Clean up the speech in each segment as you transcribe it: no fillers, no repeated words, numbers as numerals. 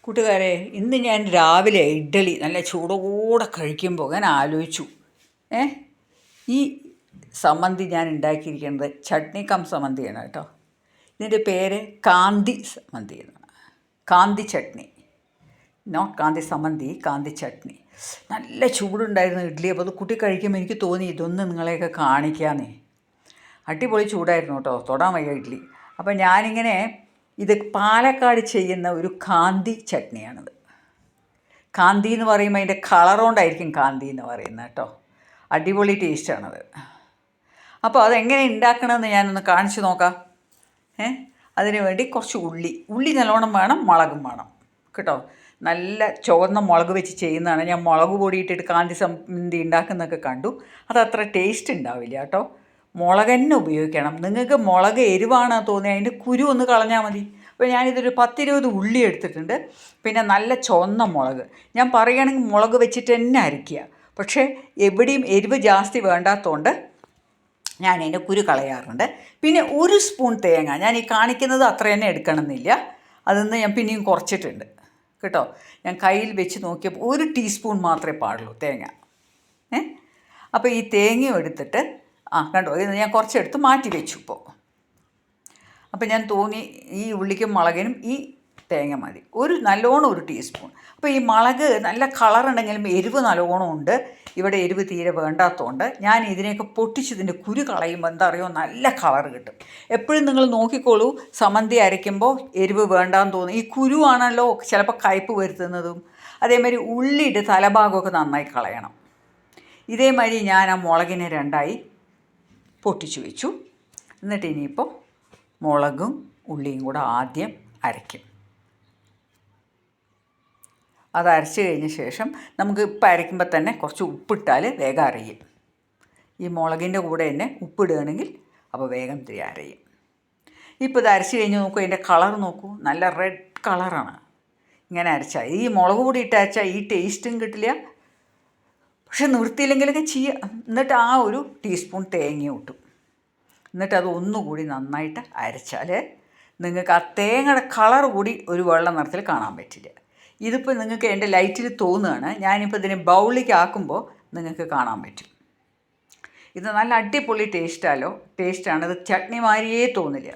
കൂട്ടുകാരെ, ഇന്ന് ഞാൻ രാവിലെ ഇഡ്ഡലി നല്ല ചൂടോടെ കഴിക്കുമ്പോൾ ഞാൻ ആലോചിച്ചു, ഏ ഈ സമ്മന്തി ഞാൻ ഉണ്ടാക്കിയിരിക്കുന്നത് ചട്നി കം സമ്മന്തിയാണ് കേട്ടോ. ഇതിൻ്റെ പേര് കാന്തി സമ്മന്തി എന്നാണ്. കാന്തി ചട്നി, നോട്ട് കാന്തി സമ്മന്തി, കാന്തി ചട്നി. നല്ല ചൂടുണ്ടായിരുന്നു ഇഡ്ഡലി. അപ്പോൾ അത് കുട്ടി കഴിക്കുമ്പോൾ എനിക്ക് തോന്നി ഇതൊന്ന് നിങ്ങളെയൊക്കെ കാണിക്കാമെന്നേ. അടിപൊളി ചൂടായിരുന്നു കേട്ടോ, തൊടാൻ വയ്യ ഇഡ്ഡലി. അപ്പോൾ ഞാനിങ്ങനെ ഇത് പാലക്കാട് ചെയ്യുന്ന ഒരു കാന്തി ചട്നിയാണിത്. കാന്തി എന്ന് പറയുമ്പോൾ അതിൻ്റെ കളർ കൊണ്ടായിരിക്കും കാന്തി എന്ന് പറയുന്നത് കേട്ടോ. അടിപൊളി ടേസ്റ്റാണത്. അപ്പോൾ അതെങ്ങനെ ഉണ്ടാക്കണമെന്ന് ഞാനൊന്ന് കാണിച്ചു നോക്കാം. അതിന് വേണ്ടി കുറച്ച് ഉള്ളി നല്ലോണം വേണം, മുളകും വേണം കേട്ടോ. നല്ല ചുവന്ന മുളക് വെച്ച് ചെയ്യുന്നതാണ്. ഞാൻ മുളക് പൊടി ഇട്ടിട്ട് കാന്തി സമ്മന്തി ഉണ്ടാക്കുന്നതൊക്കെ കണ്ടു. അതത്ര ടേസ്റ്റ് ഉണ്ടാവില്ല കേട്ടോ. മുളക് തന്നെ ഉപയോഗിക്കണം. നിങ്ങൾക്ക് മുളക് എരിവാണെന്ന് തോന്നി അതിൻ്റെ കുരു ഒന്ന് കളഞ്ഞാൽ മതി. അപ്പോൾ ഞാനിതൊരു 10-20 ഉള്ളി എടുത്തിട്ടുണ്ട്. പിന്നെ നല്ല ചുവന്ന മുളക്. ഞാൻ പറയുകയാണെങ്കിൽ മുളക് വെച്ചിട്ട് തന്നെ അരയ്ക്കുക. പക്ഷേ എവിടെയും എരിവ് ജാസ്തി വേണ്ടാത്തതുകൊണ്ട് ഞാൻ അതിൻ്റെ കുരു കളയാറുണ്ട്. പിന്നെ 1 സ്പൂൺ തേങ്ങ. ഞാൻ ഈ കാണിക്കുന്നത് അത്ര തന്നെ എടുക്കണമെന്നില്ല. അതിന്ന് ഞാൻ പിന്നെയും കുറച്ചിട്ടുണ്ട് കേട്ടോ. ഞാൻ കയ്യിൽ വെച്ച് നോക്കിയപ്പോൾ 1 ടീസ്പൂൺ മാത്രമേ പാടുള്ളൂ തേങ്ങ. അപ്പോൾ ഈ തേങ്ങയും എടുത്തിട്ട് കണ്ടോ, ഇത് ഞാൻ കുറച്ചെടുത്ത് മാറ്റി വെച്ചു ഇപ്പോൾ. അപ്പോൾ ഞാൻ തോന്നി ഈ ഉള്ളിക്കും മുളകിനും ഈ തേങ്ങ മതി. നല്ലോണം 1 ടീസ്പൂൺ. അപ്പോൾ ഈ മുളക് നല്ല കളറുണ്ടെങ്കിലും എരിവ് നല്ലോണം ഉണ്ട്. ഇവിടെ എരിവ് തീരെ വേണ്ടാത്തതുകൊണ്ട് ഞാൻ ഇതിനെയൊക്കെ പൊട്ടിച്ചതിൻ്റെ കുരു കളയുമ്പോൾ എന്താ അറിയുമോ, നല്ല കളർ കിട്ടും. എപ്പോഴും നിങ്ങൾ നോക്കിക്കോളൂ, സമ്മന്തി അരയ്ക്കുമ്പോൾ എരിവ് വേണ്ടാന്ന് തോന്നും. ഈ കുരുവാണല്ലോ ചിലപ്പോൾ കയ്പ്പ് വരുത്തുന്നതും. അതേമാതിരി ഉള്ളിയുടെ തലഭാഗമൊക്കെ നന്നായി കളയണം. ഇതേമാതിരി ഞാൻ ആ മുളകിനെ 2ആയി പൊട്ടിച്ചു വെച്ചു. എന്നിട്ട് ഇനിയിപ്പോൾ മുളകും ഉള്ളിയും കൂടെ ആദ്യം അരയ്ക്കും. അത് അരച്ച് കഴിഞ്ഞ ശേഷം നമുക്ക് ഇപ്പം അരയ്ക്കുമ്പോൾ തന്നെ കുറച്ച് ഉപ്പിട്ടാൽ വേഗം അരയും. ഈ മുളകിൻ്റെ കൂടെ തന്നെ ഉപ്പിടുകയാണെങ്കിൽ അപ്പോൾ വേഗം അരയും. ഇപ്പോൾ ഇത് അരച്ച് കഴിഞ്ഞ് നോക്കൂ, അതിൻ്റെ കളർ നോക്കൂ, നല്ല റെഡ് കളറാണ്. ഇങ്ങനെ അരച്ചാൽ ഈ മുളക് പൊടി ഇട്ട് അരച്ചാൽ ഈ ടേസ്റ്റും കിട്ടില്ല. പക്ഷെ നിർത്തിയില്ലെങ്കിലൊക്കെ ചെയ്യുക. എന്നിട്ട് ആ 1 ടീസ്പൂൺ തേങ്ങ ഇട്ടു. എന്നിട്ട് അത് ഒന്നുകൂടി നന്നായിട്ട് അരച്ചാൽ നിങ്ങൾക്ക് ആ തേങ്ങയുടെ കളർ കൂടി ഒരു വെള്ള നിറത്തിൽ കാണാൻ പറ്റില്ല. ഇതിപ്പോൾ നിങ്ങൾക്ക് എൻ്റെ ലൈറ്റിൽ തോന്നുകയാണ്. ഞാനിപ്പോൾ ഇതിനെ ബൗളിലേക്ക് ആക്കുമ്പോൾ നിങ്ങൾക്ക് കാണാൻ പറ്റും. ഇത് നല്ല അടിപൊളി ടേസ്റ്റാണ്. ഇത് ചട്നി മാതിരിയേ തോന്നില്ല.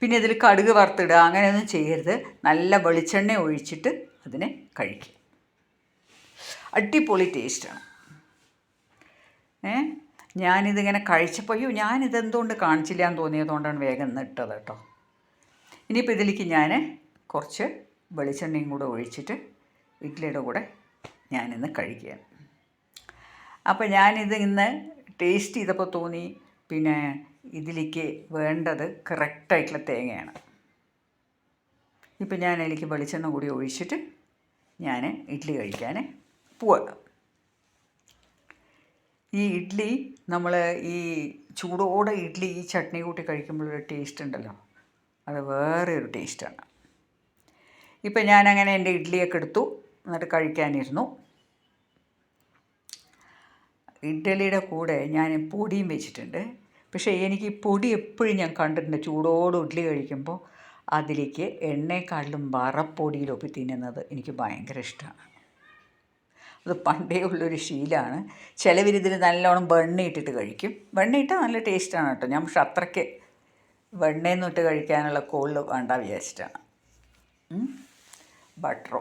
പിന്നെ ഇതിൽ കടുക് വറുത്തിടുക അങ്ങനെയൊന്നും ചെയ്യരുത്. നല്ല വെളിച്ചെണ്ണ ഒഴിച്ചിട്ട് അതിനെ കഴിക്കുക. അടിപൊളി ടേസ്റ്റാണ്. ഞാനിതിങ്ങനെ കഴിച്ചപ്പോൾ ഞാനിതെന്തുകൊണ്ട് കാണിച്ചില്ല എന്ന് തോന്നിയതുകൊണ്ടാണ് വേഗം ഇട്ടത് കേട്ടോ. ഇനിയിപ്പോൾ ഇതിലേക്ക് ഞാൻ കുറച്ച് വെളിച്ചെണ്ണയും കൂടെ ഒഴിച്ചിട്ട് ഇഡ്ഡലിയുടെ കൂടെ ഞാനിന്ന് കഴിക്കുകയാണ്. അപ്പോൾ ഞാനിത് ഇന്ന് ടേസ്റ്റ് ചെയ്തപ്പോൾ തോന്നി, പിന്നെ ഇതിലേക്ക് വേണ്ടത് കറക്റ്റായിട്ടുള്ള തേങ്ങയാണ്. ഇപ്പം ഞാൻ അതിലേക്ക് വെളിച്ചെണ്ണ കൂടി ഒഴിച്ചിട്ട് ഞാൻ ഇഡ്ഡലി കഴിക്കാൻ പോവാം. ഈ ഇഡ്ഡലി നമ്മൾ ഈ ചൂടോടെ ഇഡ്ഡലി ഈ ചട്നി കൂട്ടി കഴിക്കുമ്പോഴൊരു ടേസ്റ്റ് ഉണ്ടല്ലോ, അത് വേറെ ഒരു ടേസ്റ്റാണ്. ഇപ്പം ഞാനങ്ങനെ എൻ്റെ ഇഡ്ഡലിയൊക്കെ എടുത്തു, എന്നിട്ട് കഴിക്കാനിരുന്നു. ഇഡ്ഡലിയുടെ കൂടെ ഞാൻ പൊടിയും വെച്ചിട്ടുണ്ട്. പക്ഷേ എനിക്ക് ഈ പൊടി എപ്പോഴും ഞാൻ കണ്ടിട്ടുണ്ട്, ചൂടോടെ ഇഡ്ഡലി കഴിക്കുമ്പോൾ അതിലേക്ക് എണ്ണയെക്കാട്ടിലും വറപ്പൊടിയിലൊപ്പി തിന്നുന്നത് എനിക്ക് ഭയങ്കര ഇഷ്ടമാണ്. അത് പണ്ടേ ഉള്ളൊരു ശീലമാണ്. ചിലവരിതിൽ നല്ലോണം വെണ്ണ ഇട്ടിട്ട് കഴിക്കും. വെണ്ണ ഇട്ടാൽ നല്ല ടേസ്റ്റാണ് കേട്ടോ. ഞാൻ പക്ഷെ അത്രയ്ക്ക് വെണ്ണയൊന്നും ഇട്ട് കഴിക്കാനുള്ള കോളിൽ വേണ്ട വിചാരിച്ചിട്ടാണ്. ബട്ടറോ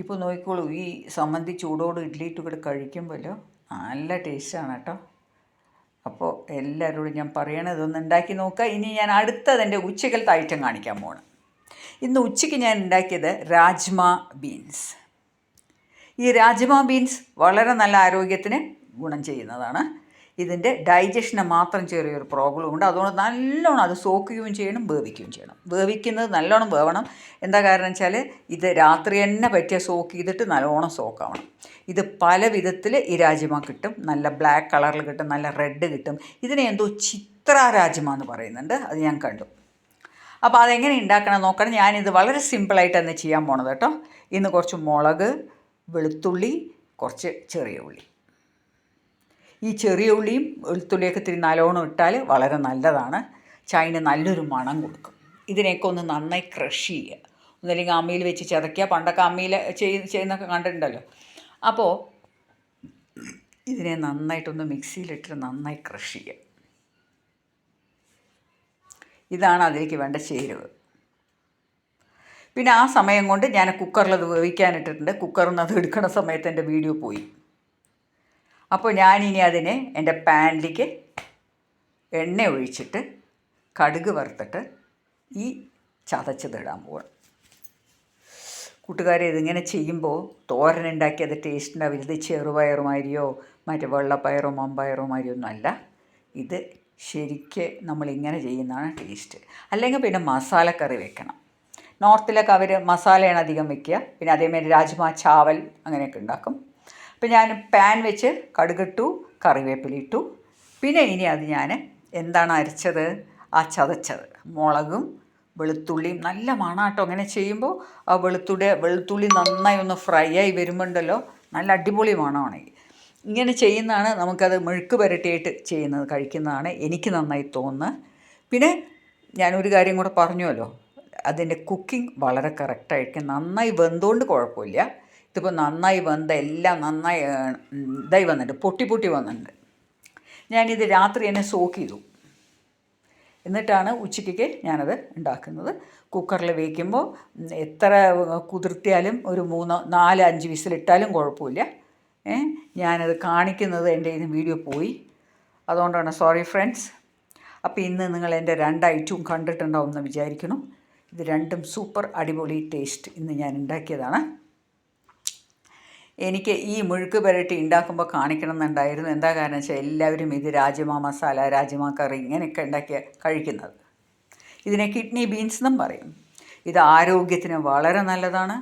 ഇപ്പോൾ നോക്കിക്കോളൂ, ഈ സമ്മന്തി ചൂടോട് ഇഡ്ഡലി ഇട്ട് കൂടെ കഴിക്കുമ്പോഴല്ലോ നല്ല ടേസ്റ്റാണ് കേട്ടോ. അപ്പോൾ എല്ലാവരോടും ഞാൻ പറയണത് ഇതൊന്ന് ഉണ്ടാക്കി നോക്കുക. ഇനി ഞാൻ അടുത്തതെൻ്റെ ഉച്ചക്കലത്തെ ഐറ്റം കാണിക്കാൻ പോകണം. ഇന്ന് ഉച്ചയ്ക്ക് ഞാൻ ഉണ്ടാക്കിയത് രാജ്മ ബീൻസ്. ഈ രാജ്മ ബീൻസ് വളരെ നല്ല ആരോഗ്യത്തിന് ഗുണം ചെയ്യുന്നതാണ്. ഇതിൻ്റെ ഡൈജഷന് മാത്രം ചെറിയൊരു പ്രോബ്ലം ഉണ്ട്. അതുകൊണ്ട് നല്ലോണം അത് സോക്കുകയും ചെയ്യണം, വേവിക്കുകയും ചെയ്യണം. വേവിക്കുന്നത് നല്ലോണം വേവണം. എന്താ കാരണം വെച്ചാൽ ഇത് രാത്രി തന്നെ പറ്റിയ സോക്ക് ചെയ്തിട്ട് നല്ലോണം സോക്കാവണം. ഇത് പല വിധത്തിൽ ഈ രാജ്മ കിട്ടും. നല്ല ബ്ലാക്ക് കളറിൽ കിട്ടും, നല്ല റെഡ് കിട്ടും. ഇതിനെ എന്തോ ചിത്ര രാജ്മ എന്ന് പറയുന്നുണ്ട്, അത് ഞാൻ കണ്ടു. അപ്പോൾ അതെങ്ങനെ ഉണ്ടാക്കണം നോക്കണം. ഞാനിത് വളരെ സിമ്പിളായിട്ട് തന്നെ ചെയ്യാൻ പോണത് കേട്ടോ. ഇന്ന് കുറച്ച് മുളക്, വെളുത്തുള്ളി, കുറച്ച് ചെറിയ ഉള്ളി. ഈ ചെറിയ ഉള്ളിയും വെളുത്തുള്ളിയൊക്കെ ഇത്തിരി നല്ലോണം ഇട്ടാൽ വളരെ നല്ലതാണ്. ചൈന നല്ലൊരു മണം കൊടുക്കും. ഇതിനെയൊക്കെ ഒന്ന് നന്നായി ക്രഷ് ചെയ്യുക. ഒന്നല്ലെങ്കിൽ അമ്മിയിൽ വെച്ച് ചതയ്ക്കുക. പണ്ടൊക്കെ അമ്മിയിൽ ചെയ്യുന്നൊക്കെ കണ്ടിട്ടുണ്ടല്ലോ. അപ്പോൾ ഇതിനെ നന്നായിട്ടൊന്ന് മിക്സിയിലിട്ട് നന്നായി ക്രഷ് ചെയ്യുക. ഇതാണ് അതിലേക്ക് വേണ്ട ചേരുവ. പിന്നെ ആ സമയം കൊണ്ട് ഞാൻ കുക്കറിൽ അത് വേവിക്കാനിട്ടിട്ടുണ്ട്. കുക്കറിൽ നിന്ന് അത് എടുക്കുന്ന സമയത്ത് എൻ്റെ വീഡിയോ പോയി. അപ്പോൾ ഞാനിനി അതിനെ എൻ്റെ പാനിലേക്ക് എണ്ണ ഒഴിച്ചിട്ട് കടുക് വറുത്തിട്ട് ഈ ചതച്ചതിടാൻ പോവാം. കൂട്ടുകാരെ, ഇതിങ്ങനെ ചെയ്യുമ്പോൾ തോരൻ ഉണ്ടാക്കിയത് ടേസ്റ്റ് ഉണ്ടാവില്ല. ഇത് ചെറുപയറുമാതിരിയോ മറ്റേ വെള്ളപ്പയറോ മമ്പയറോ മാതിരിയോ ഒന്നും അല്ല. ഇത് ശരിക്ക് നമ്മളിങ്ങനെ ചെയ്യുന്നതാണ് ടേസ്റ്റ്. അല്ലെങ്കിൽ പിന്നെ മസാലക്കറി വെക്കണം. നോർത്തിലൊക്കെ അവർ മസാലയാണ് അധികം വെക്കുക. പിന്നെ അതേമാതിരി രാജ്മ, ചാവൽ അങ്ങനെയൊക്കെ ഉണ്ടാക്കും. അപ്പോൾ ഞാൻ പാൻ വെച്ച് കടുകിട്ടു, കറിവേപ്പിലിട്ടു. പിന്നെ ഇനി അത് ഞാൻ എന്താണ് അരച്ചത്? ആ ചതച്ചത് മുളകും വെളുത്തുള്ളിയും. നല്ല മണാട്ടോ അങ്ങനെ ചെയ്യുമ്പോൾ. ആ വെളുത്തുള്ളി നന്നായി ഒന്ന് ഫ്രൈ ആയി വരുമ്പോണ്ടല്ലോ നല്ല അടിപൊളി മണമാണ്. ഇങ്ങനെ ചെയ്യുന്നതാണ് നമുക്കത് മെഴുക്ക് പുരട്ടിയായിട്ട് ചെയ്യുന്നത്, കഴിക്കുന്നതാണ് എനിക്ക് നന്നായി തോന്നുന്നത്. പിന്നെ ഞാനൊരു കാര്യം കൂടെ പറഞ്ഞുവല്ലോ, അതിൻ്റെ കുക്കിംഗ് വളരെ കറക്റ്റായിരിക്കും. നന്നായി വെന്തുകൊണ്ട് കുഴപ്പമില്ല. ഇതിപ്പോൾ നന്നായി വെന്ത എല്ലാം നന്നായി ഇതായി വന്നിട്ടുണ്ട്, പൊട്ടി വന്നിട്ടുണ്ട്. ഞാനിത് രാത്രി തന്നെ സോക്ക് ചെയ്തു. എന്നിട്ടാണ് ഉച്ചയ്ക്ക് ഞാനത് ഉണ്ടാക്കുന്നത്. കുക്കറിൽ വേവിക്കുമ്പോൾ എത്ര കുതിർത്തിയാലും ഒരു 3-4-5 വിസിലിട്ടാലും കുഴപ്പമില്ല. ഞാനത് കാണിക്കുന്നത് എൻ്റെ ഇന്ന് വീഡിയോ പോയി, അതുകൊണ്ടാണ് സോറി ഫ്രണ്ട്സ്. അപ്പോൾ ഇന്ന് നിങ്ങൾ എൻ്റെ 2 ഐറ്റവും കണ്ടിട്ടുണ്ടാവും എന്ന് വിചാരിക്കുന്നു. ഇത് രണ്ടും സൂപ്പർ അടിപൊളി ടേസ്റ്റ് ഇന്ന് ഞാൻ ഉണ്ടാക്കിയതാണ്. എനിക്ക് ഈ മെഴുക്ക് പുരട്ടി ഉണ്ടാക്കുമ്പോൾ കാണിക്കണം എന്നുണ്ടായിരുന്നു. എന്താ കാരണം വെച്ചാൽ എല്ലാവരും ഇത് രാജ്മ മസാല, രാജ്മ കറി ഇങ്ങനെയൊക്കെ ഉണ്ടാക്കിയ കഴിക്കുന്നത്. ഇതിനെ കിഡ്നി ബീൻസ് എന്നും പറയും. ഇത് ആരോഗ്യത്തിന് വളരെ നല്ലതാണ്.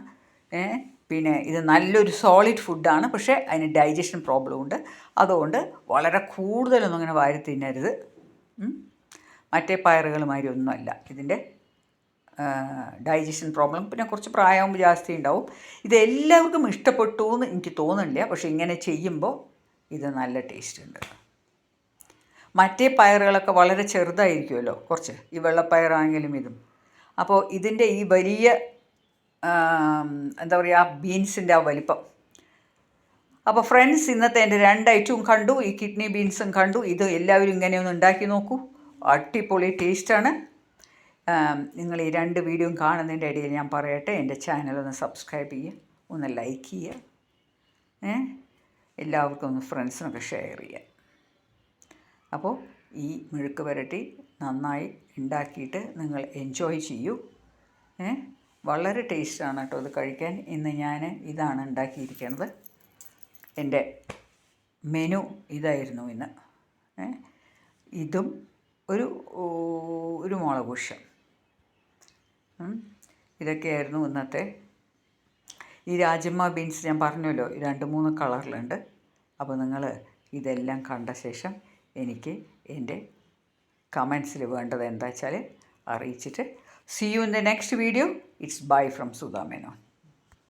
പിന്നെ ഇത് നല്ലൊരു സോളിഡ് ഫുഡാണ്. പക്ഷേ അതിന് ഡൈജഷൻ പ്രോബ്ലം ഉണ്ട്. അതുകൊണ്ട് വളരെ കൂടുതലൊന്നും അങ്ങനെ വാരി തിന്നരുത്. മറ്റേ പയറുകളുമാതിരി ഒന്നുമല്ല ഇതിൻ്റെ ഡൈജഷൻ പ്രോബ്ലം. പിന്നെ കുറച്ച് പ്രായമാകുമ്പോൾ ജാസ്തി ഉണ്ടാവും. ഇതെല്ലാവർക്കും ഇഷ്ടപ്പെട്ടു എന്ന് എനിക്ക് തോന്നുന്നില്ല. പക്ഷേ ഇങ്ങനെ ചെയ്യുമ്പോൾ ഇത് നല്ല ടേസ്റ്റ് ഉണ്ട്. മറ്റേ പയറുകളൊക്കെ വളരെ ചെറുതായിരിക്കുമല്ലോ കുറച്ച്, ഈ വെള്ളപ്പയറാണെങ്കിലും ഇതും. അപ്പോൾ ഇതിൻ്റെ ഈ വലിയ എന്താ പറയുക, ബീൻസിൻ്റെ ആ വലിപ്പം. അപ്പോൾ ഫ്രണ്ട്സ്, ഇന്നത്തെ എൻ്റെ 2 ഐറ്റവും കണ്ടു. ഈ കിഡ്നി ബീൻസും കണ്ടു. ഇത് എല്ലാവരും ഇങ്ങനെയൊന്ന് ഉണ്ടാക്കി നോക്കൂ. അടിപൊളി ടേസ്റ്റാണ്. നിങ്ങൾ ഈ 2 വീഡിയോയും കാണുന്നതിൻ്റെ ഇടയിൽ ഞാൻ പറയട്ടെ, എൻ്റെ ചാനലൊന്ന് സബ്സ്ക്രൈബ് ചെയ്യുക, ഒന്ന് ലൈക്ക് ചെയ്യുക, എല്ലാവർക്കും ഒന്ന് ഫ്രണ്ട്സിനൊക്കെ ഷെയർ ചെയ്യുക. അപ്പോൾ ഈ മെഴുക്ക് പുരട്ടി നന്നായി ഉണ്ടാക്കിയിട്ട് നിങ്ങൾ എൻജോയ് ചെയ്യൂ. വളരെ ടേസ്റ്റാണ് കേട്ടോ ഇത് കഴിക്കാൻ. ഇന്ന് ഞാൻ ഇതാണ് ഉണ്ടാക്കിയിരിക്കുന്നത്. എൻ്റെ മെനു ഇതായിരുന്നു ഇന്ന്. ഇതും ഒരു മുളക് ഉഷം, ഇതൊക്കെയായിരുന്നു ഇന്നത്തെ. ഈ രാജ്മ ബീൻസ് ഞാൻ പറഞ്ഞല്ലോ 2-3 കളറിലുണ്ട്. അപ്പോൾ നിങ്ങൾ ഇതെല്ലാം കണ്ട ശേഷം എനിക്ക് എൻ്റെ കമൻസിൽ വേണ്ടത് എന്താ വെച്ചാൽ അറിയിച്ചിട്ട്. See you in the next video. It's bye from Sudha Menon.